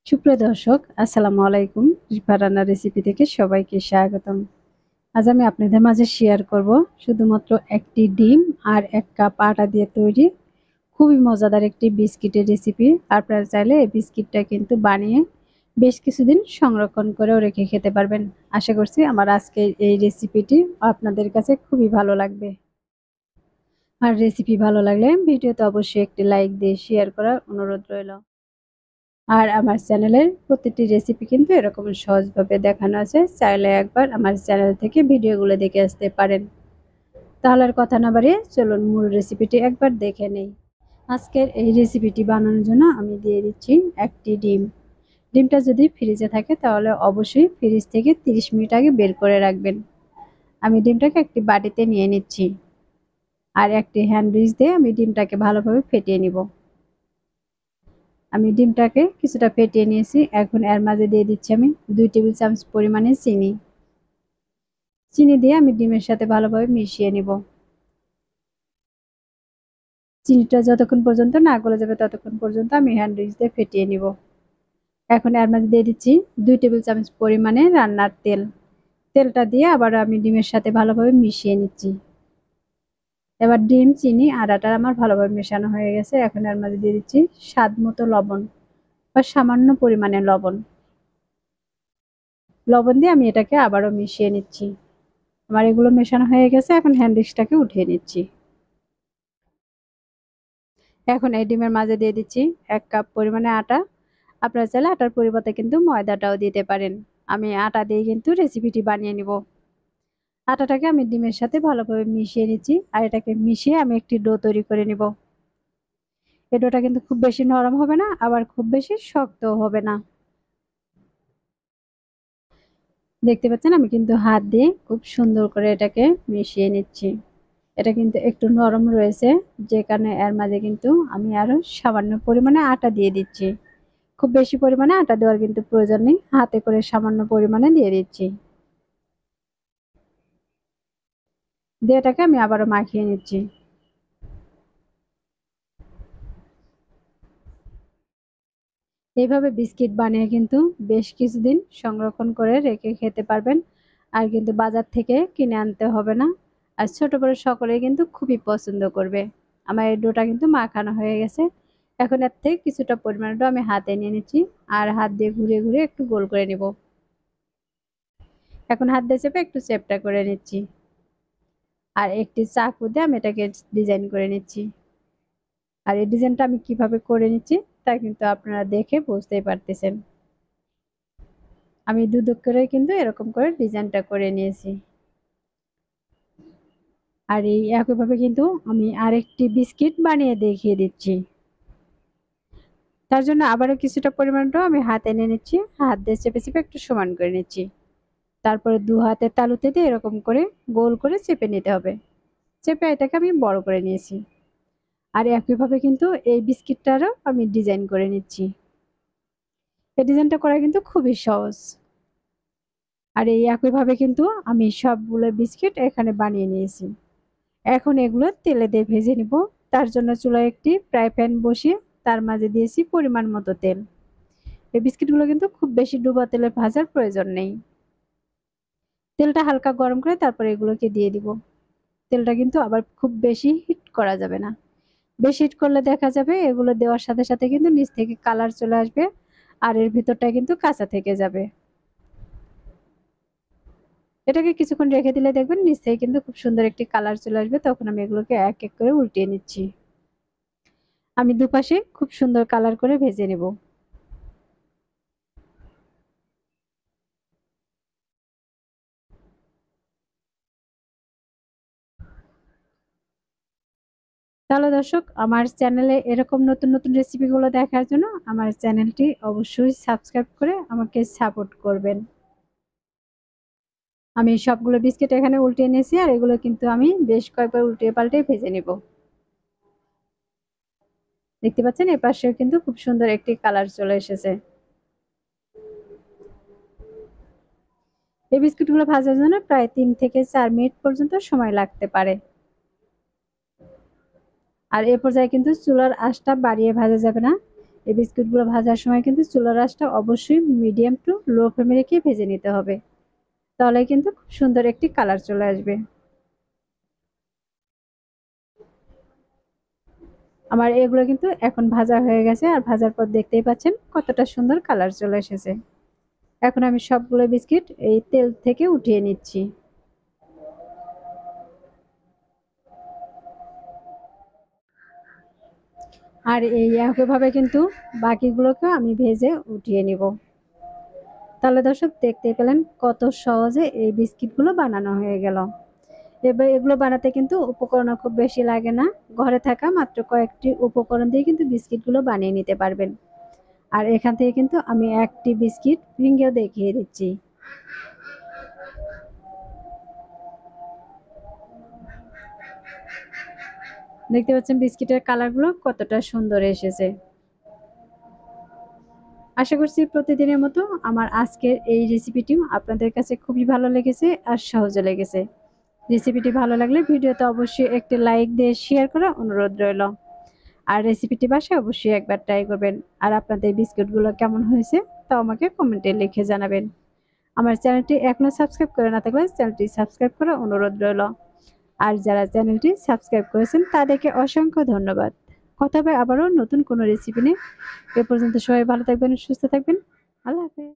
সুপ্রিয় দর্শক, আসসালামু আলাইকুম। রিফা রান্নার রেসিপি থেকে সবাইকে স্বাগতম। আজ আমি আপনাদের মাঝে শেয়ার করব শুধুমাত্র একটি ডিম আর ১ কাপ আটা দিয়ে তৈরি খুবই মজাদার একটি বিস্কিটের রেসিপি। আপনারা চাইলে এই বিস্কিটটা কিন্তু বানিয়ে বেশ কিছুদিন সংরক্ষণ করেও রেখে খেতে পারবেন। আশা করছি আমার আজকের এই রেসিপিটি আপনাদের কাছে খুবই ভালো লাগবে। আর রেসিপি ভালো লাগলে ভিডিওতে অবশ্যই একটি লাইক দিয়ে শেয়ার করার অনুরোধ রইল। আর আমার চ্যানেলের প্রতিটি রেসিপি কিন্তু এরকম সহজভাবে দেখানো আছে, চাইলে একবার আমার চ্যানেল থেকে ভিডিওগুলো দেখে আসতে পারেন। তাহলে আর কথা না বাড়িয়ে চলুন মূল রেসিপিটি একবার দেখে নেই। আজকের এই রেসিপিটি বানানোর জন্য আমি দিয়ে দিচ্ছি একটি ডিম। ডিমটা যদি ফ্রিজে থাকে তাহলে অবশ্যই ফ্রিজ থেকে 30 মিনিট আগে বের করে রাখবেন। আমি ডিমটাকে একটি বাটিতে নিয়ে নিচ্ছি আর একটি হ্যান্ড উইচ দিয়ে আমি ডিমটাকে ভালোভাবে ফেটিয়ে নিব। আমি ডিমটাকে কিছুটা ফেটিয়ে নিয়েছি। এখন এর মাঝে দিয়ে দিচ্ছি আমি 2 টেবিল চামচ পরিমাণে চিনি। চিনি দিয়ে আমি ডিমের সাথে ভালোভাবে মিশিয়ে নিব। চিনিটা যতক্ষণ পর্যন্ত না গলে যাবে ততক্ষণ পর্যন্ত আমি হ্যান্ড উইচ দিয়ে ফেটিয়ে নিব। এখন এর মাঝে দিয়ে দিচ্ছি 2 টেবিল চামচ পরিমাণে রান্নার তেল। তেলটা দিয়ে আবার আমি ডিমের সাথে ভালোভাবে মিশিয়ে নিচ্ছি। এবার ডিম, চিনি আর আটা আমার ভালোভাবে মেশানো হয়ে গেছে। এখন এর মাঝে দিয়ে দিচ্ছি স্বাদ মতো লবণ বা সামান্য পরিমাণে লবণ। লবণ দিয়ে আমি এটাকে আবারও মিশিয়ে নিচ্ছি। আমার এগুলো মেশানো হয়ে গেছে। এখন হ্যান্ড উইচটাকে উঠিয়ে নিচ্ছি। এখন এই ডিমের মাঝে দিয়ে দিচ্ছি 1 কাপ পরিমাণে আটা। আপনারা চাইলে আটার পরিবর্তে কিন্তু ময়দাটাও দিতে পারেন। আমি আটা দিয়ে কিন্তু রেসিপিটি বানিয়ে নিব। আটাটাকে আমি ডিমের সাথে ভালোভাবে মিশিয়ে নিচ্ছি আর এটাকে মিশিয়ে আমি একটি ডো তৈরি করে নিব। এই ডোটা কিন্তু খুব বেশি নরম হবে না, আবার খুব বেশি শক্তও হবে না। দেখতে পাচ্ছেন আমি কিন্তু হাত দিয়ে খুব সুন্দর করে এটাকে মিশিয়ে নিচ্ছি। এটা কিন্তু একটু নরম রয়েছে, যে কারণে এর মাঝে কিন্তু আমি আরো সামান্য পরিমাণে আটা দিয়ে দিচ্ছি। খুব বেশি পরিমাণে আটা দেওয়ার কিন্তু প্রয়োজন নেই, হাতে করে সামান্য পরিমাণে দিয়ে দিচ্ছি। দিয়ে এটাকে আমি আবারও মাখিয়ে নিচ্ছি। এইভাবে বিস্কিট বানিয়ে কিন্তু বেশ কিছুদিন সংরক্ষণ করে রেখে খেতে পারবেন। আর কিন্তু বাজার থেকে কিনে আনতে হবে না। আর ছোট বড় সকলেই কিন্তু খুবই পছন্দ করবে। আমার এই ডোটা কিন্তু মাখানো হয়ে গেছে। এখন এর থেকে কিছুটা পরিমাণ ডো আমি হাতে নিয়ে নিচ্ছি আর হাত দিয়ে ঘুরিয়ে ঘুরিয়ে একটু গোল করে নিব। এখন হাত দিয়ে চেপে একটু চ্যাপ্টা করে নিচ্ছি আর একটি চাকু দিয়ে আমি এটাকে ডিজাইন করে নিচ্ছি। আর এই ডিজাইনটা আমি কিভাবে করে নিচ্ছি তা কিন্তু আপনারা দেখে বুঝতেই পারতেছেন। আমি দুদিক করে কিন্তু এরকম করে ডিজাইনটা করে নিয়েছি। আর এই একইভাবে কিন্তু আমি আরেকটি বিস্কিট বানিয়ে দেখিয়ে দিচ্ছি। তার জন্য আবারও কিছুটা পরিমাণটাও আমি হাতে নিয়ে নিচ্ছি, হাত দিয়ে চেপে চেপে একটু সমান করে নিচ্ছি। তারপরে দু হাতের তালুতে দিয়ে এরকম করে গোল করে চেপে নিতে হবে। চেপে এটাকে আমি বড় করে নিয়েছি। আর একইভাবে কিন্তু এই বিস্কিটটারও আমি ডিজাইন করে নিচ্ছি। এই ডিজাইনটা করা কিন্তু খুবই সহজ। আর এই একইভাবে কিন্তু আমি সবগুলো বিস্কিট এখানে বানিয়ে নিয়েছি। এখন এগুলো তেলে দিয়ে ভেজে নিব। তার জন্য চুলায় একটি ফ্রাই প্যান বসিয়ে তার মাঝে দিয়েছি পরিমাণ মতো তেল। এই বিস্কিটগুলো কিন্তু খুব বেশি ডুবা তেলে ভাজার প্রয়োজন নেই। তেলটা হালকা গরম করে তারপরে এগুলোকে দিয়ে দিব। তেলটা কিন্তু আবার খুব বেশি হিট করা যাবে না। বেশি হিট করলে দেখা যাবে এগুলো দেওয়ার সাথে সাথে কিন্তু নিচ থেকে কালার চলে আসবে আর এর ভিতরটা কিন্তু কাঁচা থেকে যাবে। এটাকে কিছুক্ষণ রেখে দিলে দেখবেন নিচ থেকে কিন্তু খুব সুন্দর একটি কালার চলে আসবে। তখন আমি এগুলোকে এক এক করে উল্টিয়ে নিচ্ছি। আমি দুপাশে খুব সুন্দর কালার করে ভেজে নেব। তাহলে দর্শক, আমার চ্যানেলে এরকম নতুন নতুন রেসিপিগুলো দেখার জন্য আমার চ্যানেলটি অবশ্যই সাবস্ক্রাইব করে আমাকে সাপোর্ট করবেন। আমি সবগুলো বিস্কিট এখানে উল্টিয়ে নিয়েছি আর এগুলো কিন্তু আমি বেশ কয়েকবার উল্টিয়ে পাল্টে ভেজে নেব। দেখতে পাচ্ছেন এপাশেও কিন্তু খুব সুন্দর একটি কালার চলে এসেছে। এই বিস্কুটগুলো ভাজার জন্য প্রায় 3 থেকে 4 মিনিট পর্যন্ত সময় লাগতে পারে। আর এ পর্যায়ে কিন্তু চুলার আঁচটা বাড়িয়ে ভাজা যাবে না। এই বিস্কুটগুলো ভাজার সময় কিন্তু চুলার আঁচটা অবশ্যই মিডিয়াম টু লো ফ্লেমে রেখে ভেজে নিতে হবে, তাহলে কিন্তু খুব সুন্দর একটি কালার চলে আসবে। আমার এগুলো কিন্তু এখন ভাজা হয়ে গেছে, আর ভাজার পর দেখতেই পাচ্ছেন কতটা সুন্দর কালার চলে এসেছে। এখন আমি সবগুলো বিস্কিট এই তেল থেকে উঠিয়ে নিচ্ছি। আর এই একইভাবে কিন্তু বাকিগুলোকেও আমি ভেজে উঠিয়ে নিব। তাহলে দর্শক দেখতেই পেলেন কত সহজে এই বিস্কিটগুলো বানানো হয়ে গেল। এবার এগুলো বানাতে কিন্তু উপকরণও খুব বেশি লাগে না, ঘরে থাকা মাত্র কয়েকটি উপকরণ দিয়ে কিন্তু বিস্কিটগুলো বানিয়ে নিতে পারবেন। আর এখান থেকে কিন্তু আমি একটি বিস্কিট ভেঙেও দেখিয়ে দিচ্ছি। দেখতে পাচ্ছেন বিস্কিটের কালারগুলো কতটা সুন্দর এসেছে। আশা করছি প্রতিদিনের মতো আমার আজকের এই রেসিপিটিও আপনাদের কাছে খুবই ভালো লেগেছে আর সহজে লেগেছে। রেসিপিটি ভালো লাগলে ভিডিওতে অবশ্যই একটি লাইক দিয়ে শেয়ার করার অনুরোধ রইল। আর রেসিপিটি বাসায় অবশ্যই একবার ট্রাই করবেন। আর আপনাদের বিস্কুটগুলো কেমন হয়েছে তা আমাকে কমেন্টে লিখে জানাবেন। আমার চ্যানেলটি এখনো সাবস্ক্রাইব করে না থাকলে চ্যানেলটি সাবস্ক্রাইব করার অনুরোধ রইল। আর যারা চ্যানেলটি সাবস্ক্রাইব করেছেন তাদেরকে অসংখ্য ধন্যবাদ। কথা হবে আবারও নতুন কোনো রেসিপি নিয়ে। এ পর্যন্ত সবাই ভালো থাকবেন, সুস্থ থাকবেন। আল্লাহ হাফেজ।